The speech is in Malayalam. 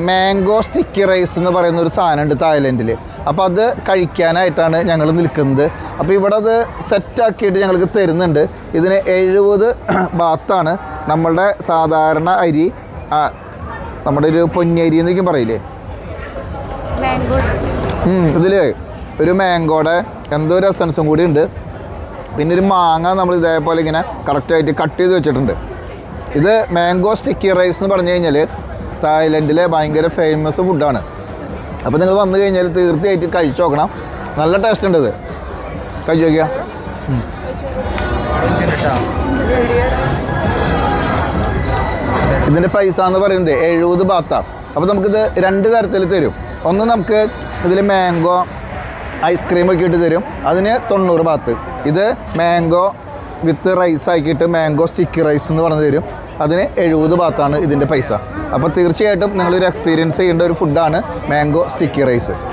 മാംഗോ സ്റ്റിക്കി റൈസ് എന്ന് പറയുന്ന ഒരു സാധനമുണ്ട് തായ്ലൻഡിൽ. അപ്പോൾ അത് കഴിക്കാനായിട്ടാണ് ഞങ്ങൾ നിൽക്കുന്നത്. അപ്പോൾ ഇവിടെ അത് സെറ്റാക്കിയിട്ട് ഞങ്ങൾക്ക് തരുന്നുണ്ട്. ഇതിന് 70 ബാത്താണ്. നമ്മളുടെ സാധാരണ അരി, നമ്മുടെ ഒരു പൊന്നരി എന്നൊക്കെ പറയില്ലേ, ഇതിൽ ഒരു മാംഗോയുടെ എന്തോ ഒരു എസൻസും കൂടി ഉണ്ട്. പിന്നെ ഒരു മാങ്ങ നമ്മൾ ഇതേപോലെ ഇങ്ങനെ കറക്റ്റായിട്ട് കട്ട് ചെയ്ത് വെച്ചിട്ടുണ്ട്. ഇത് മാംഗോ സ്റ്റിക്കി റൈസ് എന്ന് പറഞ്ഞു കഴിഞ്ഞാൽ തായ്ലൻഡിലെ ഭയങ്കര ഫേമസ് ഫുഡാണ്. അപ്പോൾ നിങ്ങൾ വന്നു കഴിഞ്ഞാൽ തീർച്ചയായിട്ടും കഴിച്ചു നോക്കണം. നല്ല ടേസ്റ്റ് ഉണ്ട്. ഇത് കഴിച്ചു നോക്കിയാൽ ഇതിൻ്റെ പൈസ എന്ന് പറയുന്നത് 70 ബാത്താണ്. അപ്പോൾ നമുക്കിത് 2 തരത്തിൽ തരും. ഒന്ന് നമുക്ക് ഇതിൽ മാംഗോ ഐസ്ക്രീം ഒക്കെ ഇട്ട് തരും, അതിന് 90 ബാത്ത്. ഇത് മാംഗോ വിത്ത് റൈസ് ആക്കിയിട്ട് മാംഗോ സ്റ്റിക്കി റൈസ് എന്ന് പറഞ്ഞ് തരും, അതിന് 70 ബാത്താണ് ഇതിൻ്റെ പൈസ. അപ്പോൾ തീർച്ചയായിട്ടും നിങ്ങളൊരു എക്സ്പീരിയൻസ് ചെയ്യേണ്ട ഒരു ഫുഡാണ് മാംഗോ സ്റ്റിക്കി റൈസ്.